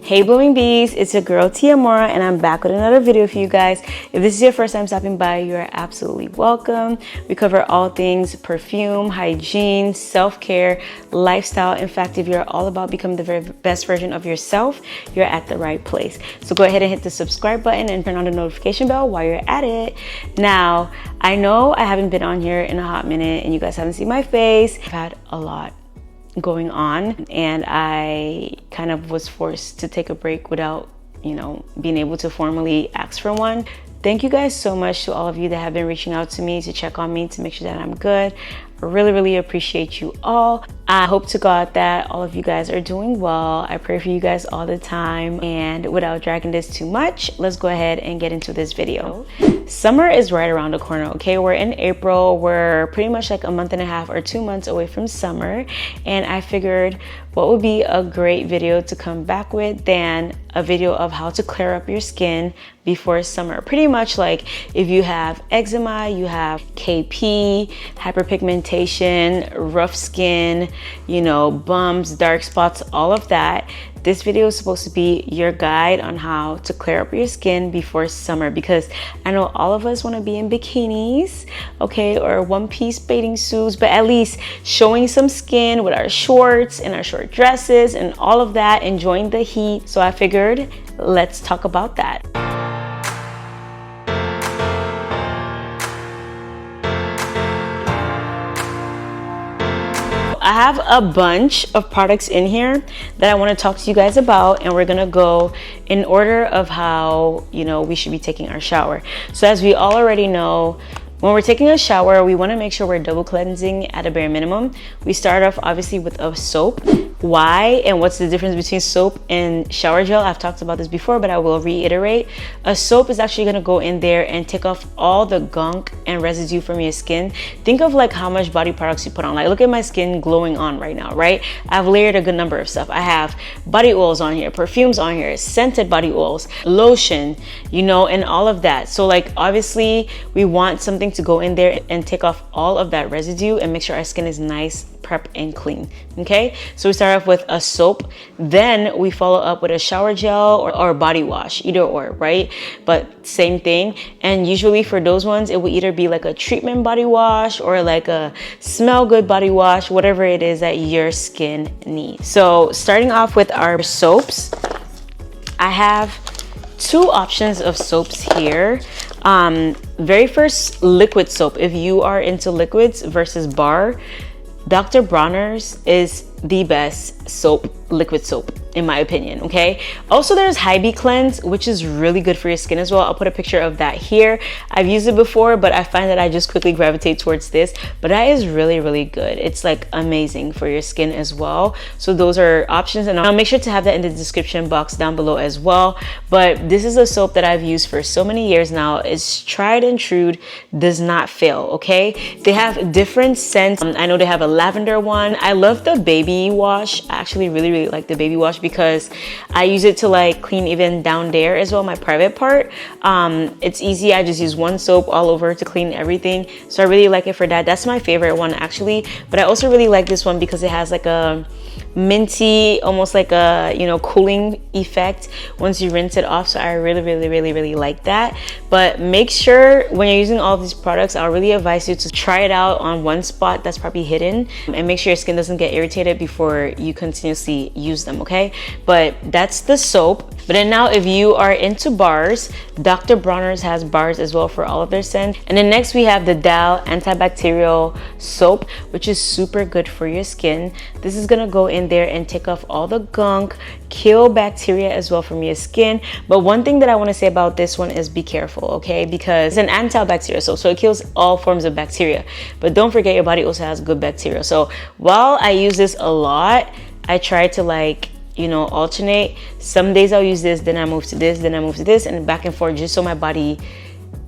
Hey blooming bees, it's your girl TiaMorra and I'm back with another video for you guys. If this is your first time stopping by, you're absolutely welcome. We cover all things perfume, hygiene, self-care, lifestyle. In fact, if you're all about becoming the very best version of yourself, you're at the right place. So go ahead and hit the subscribe button and turn on the notification bell while you're at it. Now, I know I haven't been on here in a hot minute and you guys haven't seen my face. I've had a lot going on and I kind of was forced to take a break without, being able to formally ask for one. Thank you guys so much to all of you that have been reaching out to me to check on me, to make sure that I'm good. I really appreciate you all. I hope to God that all of you guys are doing well. I pray for you guys all the time. And without dragging this too much, let's go ahead and get into this video. Summer is right around the corner, okay? We're in April. We're pretty much like a month and a half or 2 months away from summer. And I figured what would be a great video to come back with than a video of how to clear up your skin before summer. Pretty much like if you have eczema, you have KP, hyperpigmentation, rough skin, bumps, dark spots, all of that. This video is supposed to be your guide on how to clear up your skin before summer, because I know all of us want to be in bikinis, okay, or one-piece bathing suits, but at least showing some skin with our shorts and our short dresses and all of that, enjoying the heat. So I figured, let's talk about that. I have a bunch of products in here that I want to talk to you guys about, and we're gonna go in order of how we should be taking our shower. So as we all already know, when we're taking a shower, we want to make sure we're double cleansing at a bare minimum. We start off obviously with a soap. Why and what's the difference between soap and shower gel? I've talked about this before, but I will reiterate. A soap is actually going to go in there and take off all the gunk and residue from your skin. Think of like how much body products you put on. Like, look at my skin glowing on right now, right? I've layered a good number of stuff. I have body oils on here, perfumes on here, scented body oils, lotion, and all of that. So like, obviously we want something to go in there and take off all of that residue and make sure our skin is nice, prep, and clean. Okay, so we start off with a soap, then we follow up with a shower gel or body wash, either or, right? But same thing. And usually for those ones, it will either be like a treatment body wash or like a smell good body wash, whatever it is that your skin needs. So starting off with our soaps, I have two options of soaps here. Very first, liquid soap. If you are into liquids versus bar, Dr. Bronner's is the best soap, liquid soap, in my opinion, okay? Also, there's Hybe Cleanse, which is really good for your skin as well. I'll put a picture of that here. I've used it before, but I find that I just quickly gravitate towards this. But that is really good. It's like amazing for your skin as well. So those are options, and I'll make sure to have that in the description box down below as well. But this is a soap that I've used for so many years now. It's tried and true, does not fail, okay? They have different scents. I know they have a lavender one. I love the baby wash. I actually really like the baby wash because I use it to like clean even down there as well, my private part. It's easy. I just use one soap all over to clean everything. So I really like it for that. That's my favorite one actually. But I also really like this one because it has like a minty, almost like a cooling effect once you rinse it off. So I really like that. But make sure when you're using all of these products, I'll really advise you to try it out on one spot that's probably hidden, and make sure your skin doesn't get irritated before you continuously use them, okay? But that's the soap. But then now, if you are into bars, Dr. Bronner's has bars as well for all of their scents. And then next we have the Dal antibacterial soap, which is super good for your skin. This is gonna go in there and take off all the gunk, kill bacteria as well from your skin. But one thing that I want to say about this one is be careful, okay? Because it's an antibacterial soap, so it kills all forms of bacteria. But don't forget, your body also has good bacteria. So while I use this a lot, I try to alternate. Some days I'll use this, then I move to this, then I move to this, and back and forth, just so my body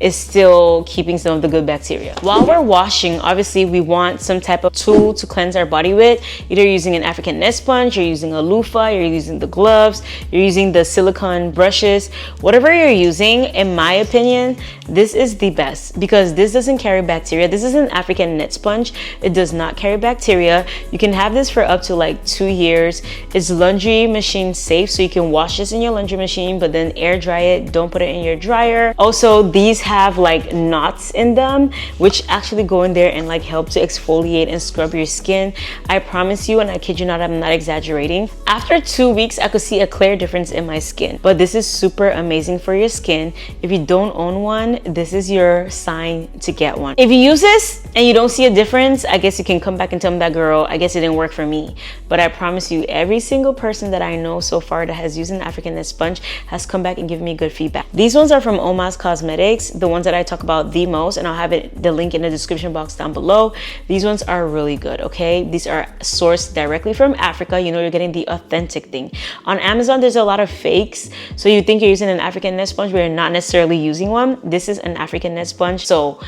is still keeping some of the good bacteria. While we're washing, obviously we want some type of tool to cleanse our body with. Either using an African net sponge, you're using a loofah, you're using the gloves, you're using the silicone brushes, whatever you're using. In my opinion, this is the best because this doesn't carry bacteria. This is an African net sponge. It does not carry bacteria. You can have this for up to like 2 years. It's laundry machine safe, so you can wash this in your laundry machine, but then air dry it. Don't put it in your dryer. Also, these have like knots in them, which actually go in there and like help to exfoliate and scrub your skin. I promise you, and I kid you not, I'm not exaggerating. After 2 weeks, I could see a clear difference in my skin. But this is super amazing for your skin. If you don't own one, this is your sign to get one. If you use this and you don't see a difference, I guess you can come back and tell me that, girl, I guess it didn't work for me. But I promise you, every single person that I know so far that has used an African net sponge has come back and given me good feedback. These ones are from Oma's Cosmetics, the ones that I talk about the most, and I'll have the link in the description box down below. These ones are really good, okay? These are sourced directly from Africa. You know, you're getting the authentic thing. On Amazon, there's a lot of fakes, so you think you're using an African net sponge, but you're not necessarily using one. This is an African net sponge, so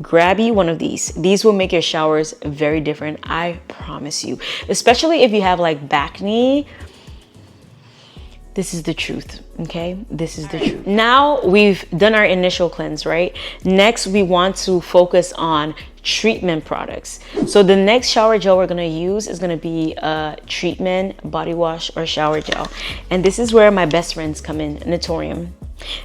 grab you one of these. These will make your showers very different, I promise you. Especially if you have like back knee. This is the truth, okay? This is the truth. Now we've done our initial cleanse, right? Next, we want to focus on treatment products. So the next shower gel we're gonna use is gonna be a treatment body wash or shower gel. And this is where my best friends come in, Naturium.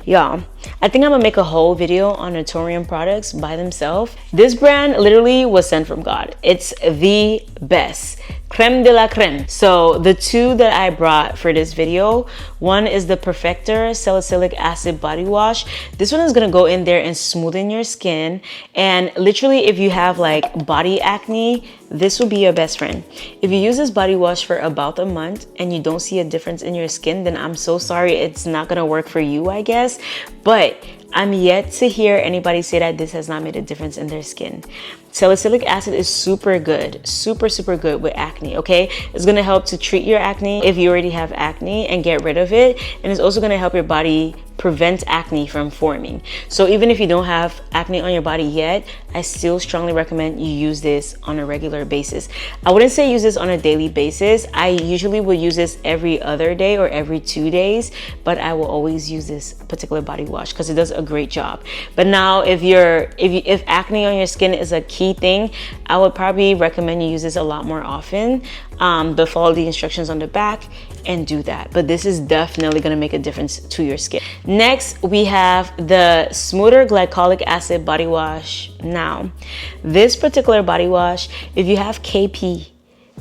Y'all, I think I'm gonna make a whole video on Naturium products by themselves. This brand literally was sent from God. It's the best. Creme de la creme. So the two that I brought for this video, one is the Perfector Salicylic Acid Body Wash. This one is gonna go in there and smoothen your skin. And literally, if you have like body acne, this will be your best friend. If you use this body wash for about a month and you don't see a difference in your skin, then I'm so sorry, it's not gonna work for you, I guess. But I'm yet to hear anybody say that this has not made a difference in their skin. Salicylic acid is super good, super good with acne, okay? It's gonna help to treat your acne if you already have acne and get rid of it. And it's also gonna help your body prevent acne from forming. So even if you don't have acne on your body yet, I still strongly recommend you use this on a regular basis. I wouldn't say use this on a daily basis. I usually will use this every other day or every 2 days, but I will always use this particular body wash because it does a great job. But now if acne on your skin is a key thing, I would probably recommend you use this a lot more often, but follow the instructions on the back and do that. But this is definitely going to make a difference to your skin. Next, we have the Smoother Glycolic Acid Body Wash. Now, this particular body wash, if you have KP,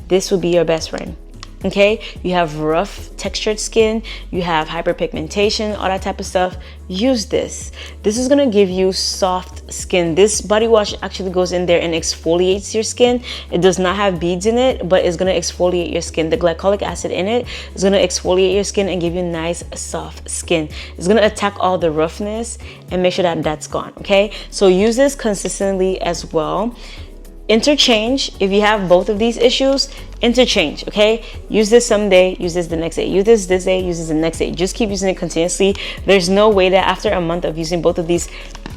this would be your best friend. Okay, you have rough textured skin, you have hyperpigmentation, all that type of stuff, use this. This is gonna give you soft skin. This body wash actually goes in there and exfoliates your skin. It does not have beads in it, but it's gonna exfoliate your skin. The glycolic acid in it is gonna exfoliate your skin and give you nice soft skin. It's gonna attack all the roughness and make sure that that's gone, okay? So use this consistently as well. Interchange. If you have both of these issues, interchange, okay? Use this someday, use this the next day, use this day, use this the next day. Just keep using it continuously. There's no way that after a month of using both of these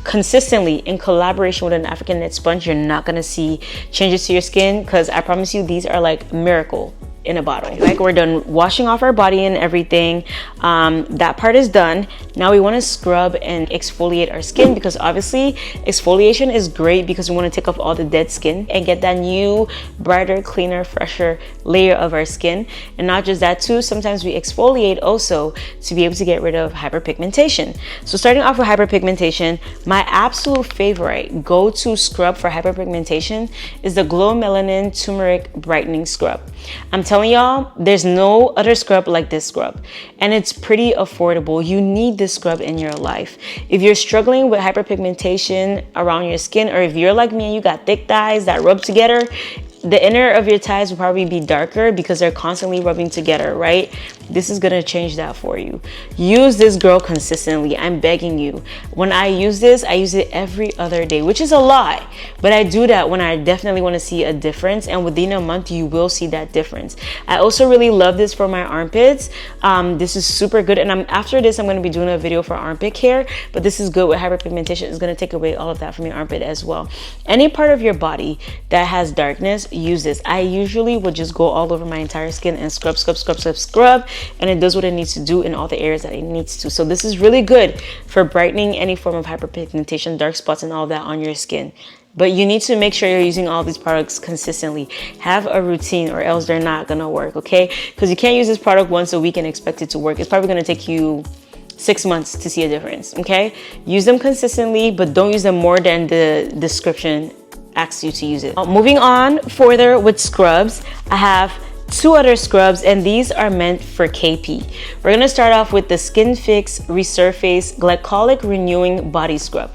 consistently in collaboration with an African net sponge, you're not gonna see changes to your skin, because I promise you these are like miracle in a bottle. Like, we're done washing off our body and everything. That part is done. Now we want to scrub and exfoliate our skin, because obviously exfoliation is great because we want to take off all the dead skin and get that new, brighter, cleaner, fresher layer of our skin. And not just that too, sometimes we exfoliate also to be able to get rid of hyperpigmentation. So starting off with hyperpigmentation, my absolute favorite go-to scrub for hyperpigmentation is the Glow Melanin Turmeric Brightening Scrub. I'm telling y'all, there's no other scrub like this scrub, and it's pretty affordable. You need this scrub in your life. If you're struggling with hyperpigmentation around your skin, or if you're like me and you got thick thighs that rub together, the inner of your thighs will probably be darker because they're constantly rubbing together, right? this is gonna change that for you. Use this, girl, consistently. I'm begging you. When I use this, I use it every other day, which is a lot, but I do that when I definitely want to see a difference, and within a month you will see that difference. I also really love this for my armpits. This is super good, and after this I'm going to be doing a video for armpit care, but this is good with hyperpigmentation. It's going to take away all of that from your armpit as well. Any part of your body that has darkness, use this. I usually would just go all over my entire skin and scrub, and it does what it needs to do in all the areas that it needs to. So this is really good for brightening any form of hyperpigmentation, dark spots, and all that on your skin. But you need to make sure you're using all these products consistently. Have a routine, or else they're not gonna work, okay? Because you can't use this product once a week and expect it to work. It's probably gonna take you 6 months to see a difference, okay? Use them consistently, but don't use them more than the description asks you to use it. Moving on further with scrubs, I have 2 other scrubs, and these are meant for KP. We're gonna start off with the Skin Fix Resurface Glycolic Renewing Body Scrub.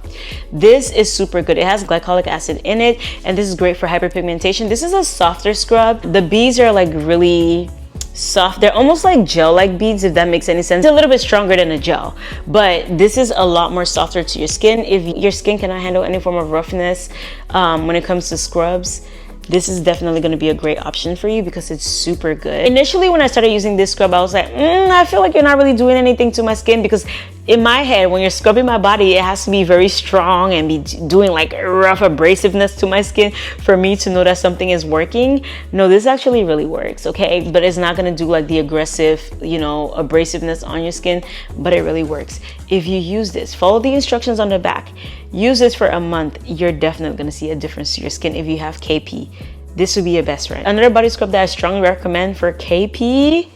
This is super good. It has glycolic acid in it, and this is great for hyperpigmentation. This is a softer scrub. The beads are like really soft. They're almost like gel-like beads, if that makes any sense. It's a little bit stronger than a gel, but this is a lot more softer to your skin. If your skin cannot handle any form of roughness when it comes to scrubs, this is definitely going to be a great option for you because it's super good. Initially, when I started using this scrub, I was like, I feel like you're not really doing anything to my skin, because in my head, when you're scrubbing my body, it has to be very strong and be doing like rough abrasiveness to my skin for me to know that something is working. No, this actually really works, okay? But it's not going to do like the aggressive, you know, abrasiveness on your skin, but it really works. If you use this, follow the instructions on the back, use this for a month, you're definitely going to see a difference to your skin. If you have KP, this would be your best friend. Another body scrub that I strongly recommend for KP,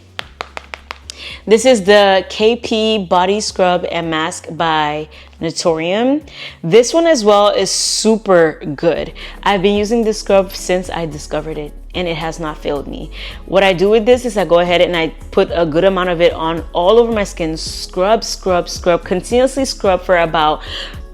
this is the KP Body Scrub and Mask by Naturium. This one as well is super good. I've been using this scrub since I discovered it, and it has not failed me. What I do with this is I go ahead and I put a good amount of it on all over my skin. Scrub, continuously scrub for about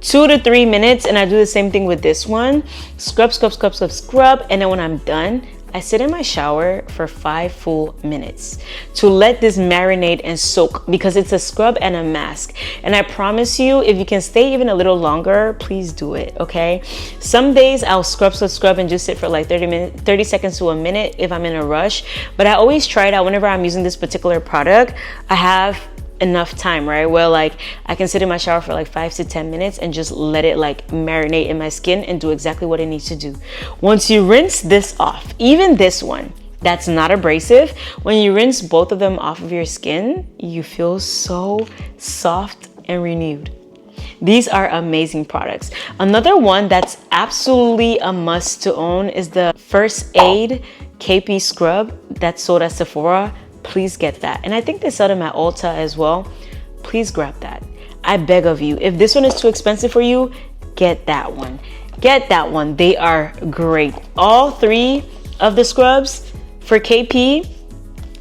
2 to 3 minutes, and I do the same thing with this one. Scrub, and then when I'm done, I sit in my shower for 5 full minutes to let this marinate and soak, because it's a scrub and a mask. And I promise you, if you can stay even a little longer, please do it, okay? Some days I'll scrub and just sit for like 30 seconds to a minute if I'm in a rush. But I always try it out whenever I'm using this particular product. I have enough time, right? Well, like I can sit in my shower for like 5 to 10 minutes and just let it like marinate in my skin and do exactly what it needs to do. Once you rinse this off, even this one that's not abrasive, when you rinse both of them off of your skin, you feel so soft and renewed. These are amazing products. Another one that's absolutely a must to own is the First Aid KP Scrub that's sold at Sephora. Please get that. And I think they sell them at Ulta as well. Please grab that. I beg of you. If this one is too expensive for you, get that one. Get that one. They are great. All 3 of the scrubs for KP,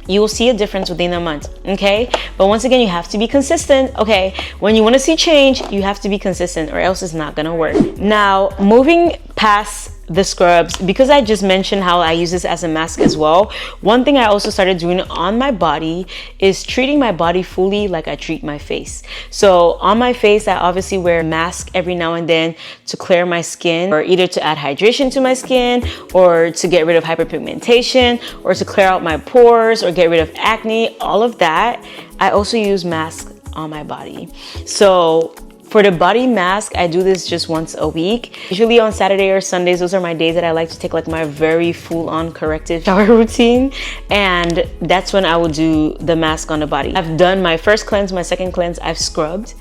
you will see a difference within a month, okay? But once again, you have to be consistent, okay? When you want to see change, you have to be consistent, or else it's not gonna work. Now, moving past the scrubs, because I just mentioned how I use this as a mask as well, one thing I also started doing on my body is treating my body fully like I treat my face. So on my face, I obviously wear a mask every now and then to clear my skin, or either to add hydration to my skin, or to get rid of hyperpigmentation, or to clear out my pores, or get rid of acne, all of that. I also use masks on my body. So for the body mask, I do this just once a week. Usually on Saturday or Sundays, those are my days that I like to take like my very full-on corrective shower routine. And that's when I will do the mask on the body. I've done my first cleanse, my second cleanse, I've scrubbed.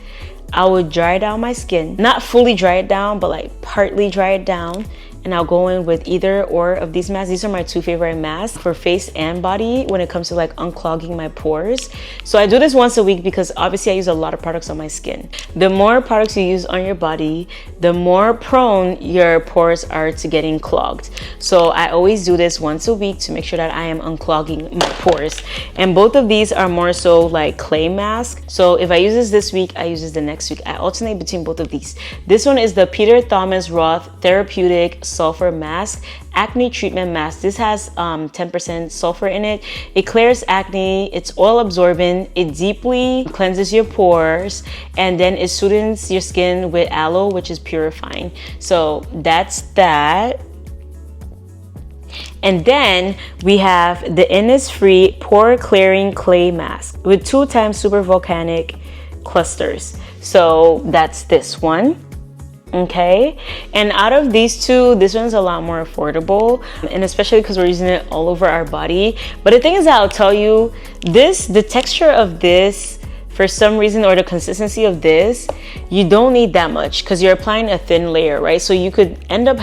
I would dry down my skin. Not fully dry it down, but like partly dry it down. And I'll go in with either or of these masks. These are my 2 favorite masks for face and body when it comes to like unclogging my pores. So I do this once a week because obviously I use a lot of products on my skin. The more products you use on your body, the more prone your pores are to getting clogged. So I always do this once a week to make sure that I am unclogging my pores. And both of these are more so like clay masks. So if I use this week, I use this the next week. I alternate between both of these. This one is the Peter Thomas Roth Therapeutic sulfur mask, acne treatment mask. This has 10% sulfur in it. It clears acne, it's oil absorbent, it deeply cleanses your pores, and then it soothes your skin with aloe, which is purifying. So that's that. And then we have the Innisfree Pore Clearing Clay Mask with 2 times super volcanic clusters. So that's this one. Okay, and out of these two, this one's a lot more affordable, and especially because we're using it all over our body. But the thing is that I'll tell you, the texture of this, for some reason, or the consistency of this, you don't need that much because you're applying a thin layer, right? So you could end up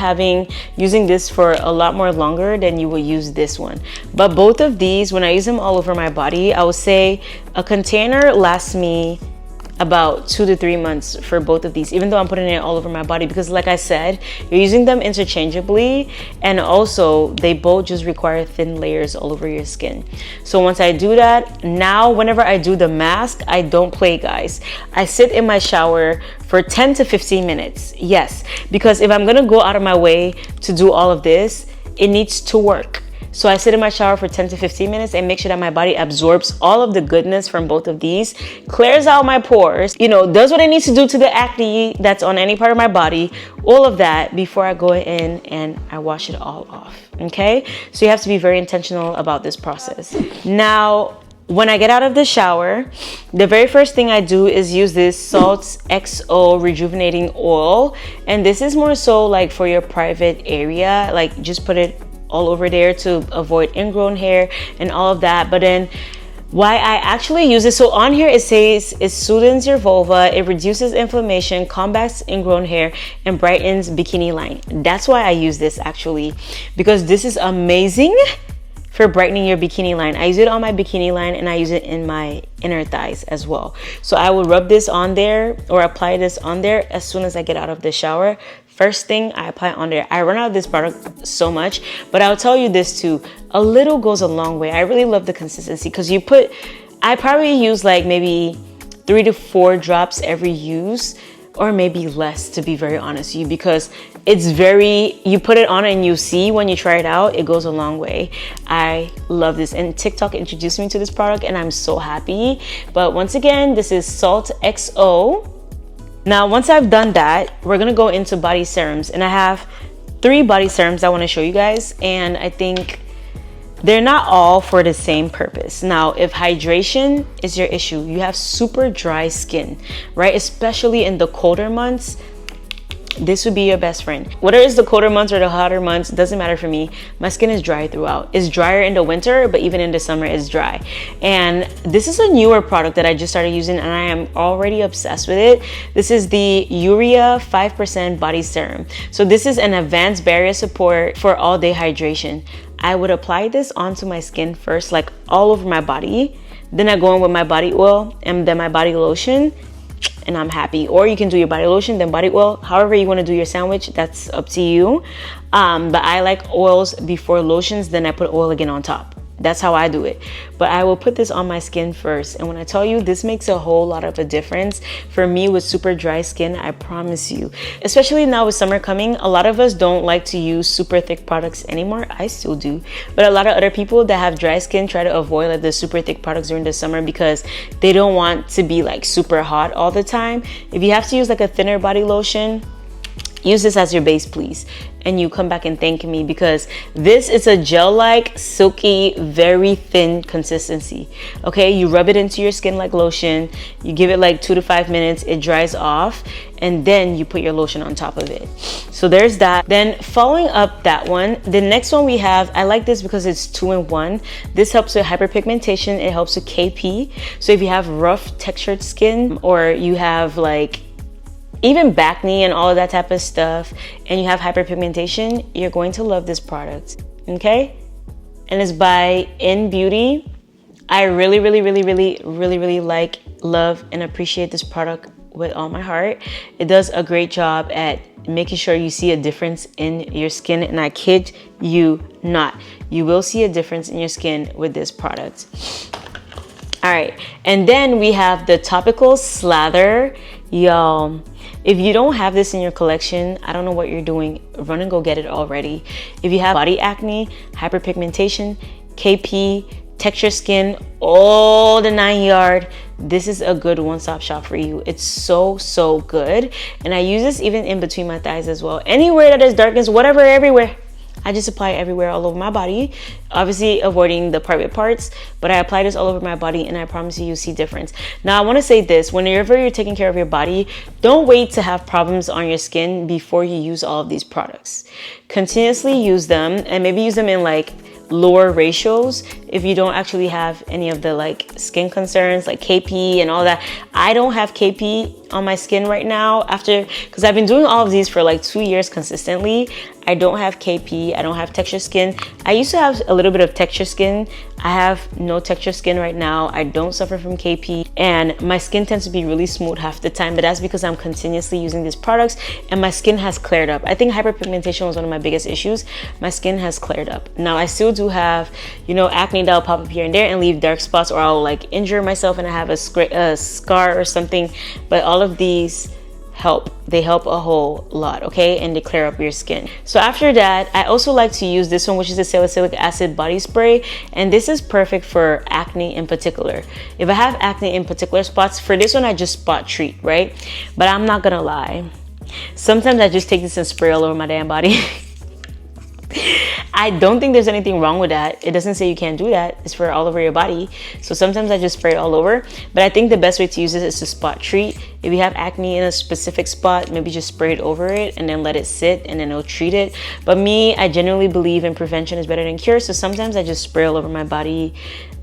using this for a lot more longer than you will use this one. But both of these, when I use them all over my body, I would say a container lasts me about 2 to 3 months for both of these, even though I'm putting it all over my body, because like I said, you're using them interchangeably, and also they both just require thin layers all over your skin. So once I do that, now whenever I do the mask, I don't play, guys. I sit in my shower for 10 to 15 minutes. Yes, because if I'm gonna go out of my way to do all of this, it needs to work. So I sit in my shower for 10 to 15 minutes and make sure that my body absorbs all of the goodness from both of these, clears out my pores, you know, does what it needs to do to the acne that's on any part of my body, all of that before I go in and I wash it all off, okay? So you have to be very intentional about this process. Now, when I get out of the shower, the very first thing I do is use this Salts XO Rejuvenating Oil. And this is more so like for your private area, like just put it all over there to avoid ingrown hair and all of that. But then why I actually use it, so on here it says it soothes your vulva, it reduces inflammation, combats ingrown hair, and brightens bikini line. That's why I use this actually, because this is amazing for brightening your bikini line. I use it on my bikini line and I use it in my inner thighs as well. So I will rub this on there or apply this on there as soon as I get out of the shower. First thing I apply on there. I run out of this product so much, but I'll tell you this too, a little goes a long way. I really love the consistency because I probably use like maybe 3 to 4 drops every use, or maybe less, to be very honest with you, because it's you put it on and you see when you try it out, it goes a long way. I love this, and TikTok introduced me to this product and I'm so happy. But once again, this is Salt XO. Now, once I've done that, we're gonna go into body serums, and I have 3 body serums I wanna show you guys, and I think they're not all for the same purpose. Now, if hydration is your issue, you have super dry skin, right? Especially in the colder months, this would be your best friend. Whether it's the colder months or the hotter months, doesn't matter for me. My skin is dry throughout. It's drier in the winter, but even in the summer it's dry. And this is a newer product that I just started using and I am already obsessed with it. This is the Urea 5% Body Serum. So this is an advanced barrier support for all day hydration. I would apply this onto my skin first, like all over my body. Then I go in with my body oil and then my body lotion, and I'm happy. Or you can do your body lotion, then body oil, however you want to do your sandwich, that's up to you. But I like oils before lotions, then I put oil again on top. That's how I do it. But I will put this on my skin first. And when I tell you, this makes a whole lot of a difference for me with super dry skin, I promise you. Especially now with summer coming, a lot of us don't like to use super thick products anymore. I still do. But a lot of other people that have dry skin try to avoid like the super thick products during the summer because they don't want to be like super hot all the time. If you have to use like a thinner body lotion, use this as your base, please. And you come back and thank me, because this is a gel-like, silky, very thin consistency. Okay, you rub it into your skin like lotion. You give it like 2 to 5 minutes. It dries off, and then you put your lotion on top of it. So there's that. Then following up that one, the next one we have, I like this because it's 2-in-1. This helps with hyperpigmentation. It helps with KP. So if you have rough textured skin, or you have like even acne and all of that type of stuff, and you have hyperpigmentation, you're going to love this product, okay? And it's by In Beauty. I really like, love, and appreciate this product with all my heart. It does a great job at making sure you see a difference in your skin, and I kid you not, you will see a difference in your skin with this product. All right, and then we have the topical slather. Y'all, if you don't have this in your collection, I don't know what you're doing. Run and go get it already. If you have body acne, hyperpigmentation, KP, texture skin, all the 9 yard, this is a good one-stop shop for you. It's so good. And I use this even in between my thighs as well. Anywhere that is darkness, whatever, everywhere. I just apply it everywhere, all over my body, obviously avoiding the private parts, but I apply this all over my body and I promise you, you'll see difference. Now, I want to say this, whenever you're taking care of your body, don't wait to have problems on your skin before you use all of these products. Continuously use them, and maybe use them in like lower ratios if you don't actually have any of the like skin concerns like KP and all that. I don't have KP on my skin right now because I've been doing all of these for like 2 years consistently. I don't have KP, I don't have texture skin. I used to have a little bit of texture skin. I have no texture skin right now. I don't suffer from KP, and my skin tends to be really smooth half the time, but that's because I'm continuously using these products and my skin has cleared up. I think hyperpigmentation was one of my biggest issues. My skin has cleared up. Now, I still do have, you know, acne that'll pop up here and there and leave dark spots, or I'll like injure myself and I have a scar or something, but all of these they help a whole lot, okay? And they clear up your skin. So after that, I also like to use this one, which is the salicylic acid body spray, and this is perfect for acne in particular. If I have acne in particular spots, for this one I just spot treat, right? But I'm not gonna lie, sometimes I just take this and spray all over my damn body. I don't think there's anything wrong with that. It doesn't say you can't do that. It's for all over your body. So sometimes I just spray it all over. But I think the best way to use this is to spot treat. If you have acne in a specific spot, maybe just spray it over it and then let it sit and then it'll treat it. But me, I genuinely believe in prevention is better than cure. So sometimes I just spray all over my body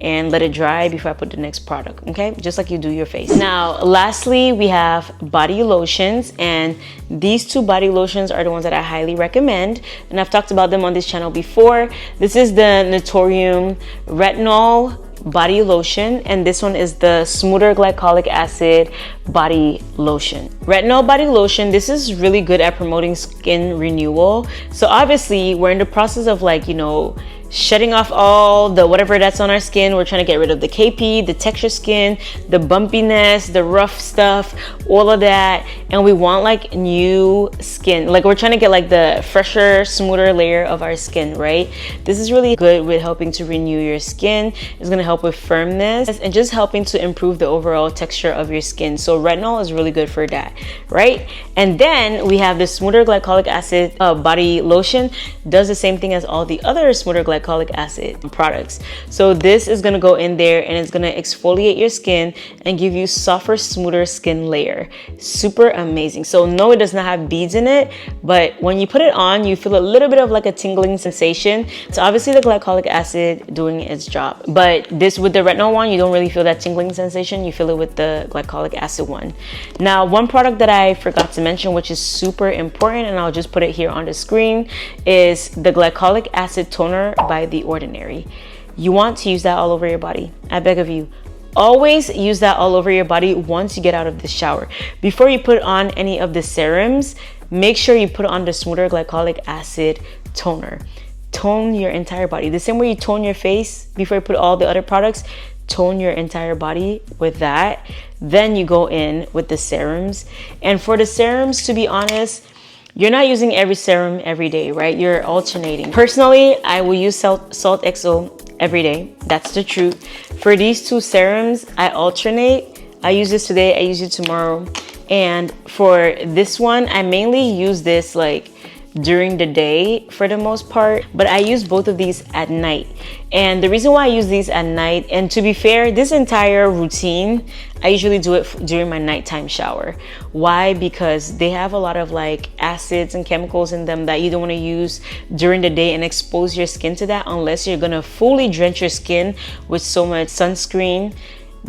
and let it dry before I put the next product, okay? Just like you do your face. Now, lastly, we have body lotions, and these two body lotions are the ones that I highly recommend, and I've talked about them on this channel before. This is the Naturium Retinol body lotion, and this one is the smoother glycolic acid body lotion. Retinol body lotion, this is really good at promoting skin renewal. So obviously we're in the process of, like, you know, shedding off all the whatever that's on our skin. We're trying to get rid of the KP, the texture skin, the bumpiness, the rough stuff, all of that, and we want like new skin. Like, we're trying to get like the fresher, smoother layer of our skin, right? This is really good with helping to renew your skin. It's going to help with firmness and just helping to improve the overall texture of your skin. So retinol is really good for that, right? And then we have the smoother glycolic acid body lotion. Does the same thing as all the other smoother glycolic acid products. So this is going to go in there and it's going to exfoliate your skin and give you softer, smoother skin layer. Super amazing. So no, it does not have beads in it, but when you put it on, you feel a little bit of like a tingling sensation. It's obviously the glycolic acid doing its job, but this with the retinol one, you don't really feel that tingling sensation. You feel it with the glycolic acid one. Now, one product that I forgot to mention, which is super important, and I'll just put it here on the screen, is the glycolic acid toner by The Ordinary. You want to use that all over your body. I beg of you, always use that all over your body once you get out of the shower. Before you put on any of the serums, make sure you put on the smoother glycolic acid toner. Tone your entire body. The same way you tone your face before you put all the other products, tone your entire body with that. Then you go in with the serums. And for the serums, to be honest, you're not using every serum every day, right? You're alternating. Personally, I will use Salt XO every day. That's the truth. For these two serums, I alternate. I use this today, I use it tomorrow. And for this one, I mainly use this like during the day for the most part, but I use both of these at night. And the reason why I use these at night, and to be fair, this entire routine, I usually do it during my nighttime shower. Why? Because they have a lot of like acids and chemicals in them that you don't want to use during the day and expose your skin to that unless you're gonna fully drench your skin with so much sunscreen.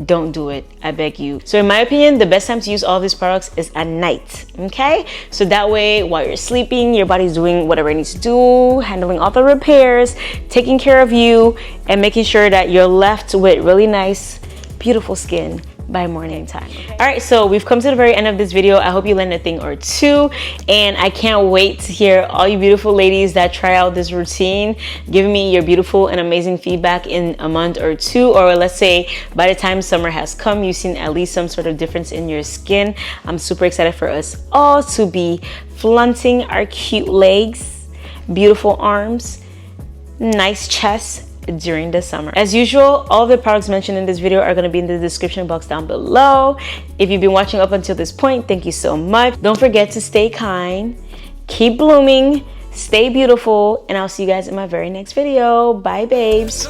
Don't do it, I beg you. So in my opinion, the best time to use all these products is at night, okay? So that way, while you're sleeping, your body's doing whatever it needs to do, handling all the repairs, taking care of you, and making sure that you're left with really nice, beautiful skin. by morning time. All right, so we've come to the very end of this video. I hope you learned a thing or two, and I can't wait to hear all you beautiful ladies that try out this routine giving me your beautiful and amazing feedback in a month or two, or let's say by the time summer has come, you've seen at least some sort of difference in your skin. I'm super excited for us all to be flaunting our cute legs, beautiful arms, nice chest during the summer. As usual, all the products mentioned in this video are going to be in the description box down below. If you've been watching up until this point, thank you so much. Don't forget to stay kind, keep blooming, stay beautiful, and I'll see you guys in my very next video. Bye, babes.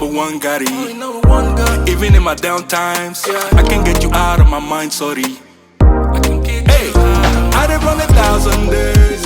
One got it. Even in my down times, I can get you out of my mind, sorry. Hey, I done run 1,000 days.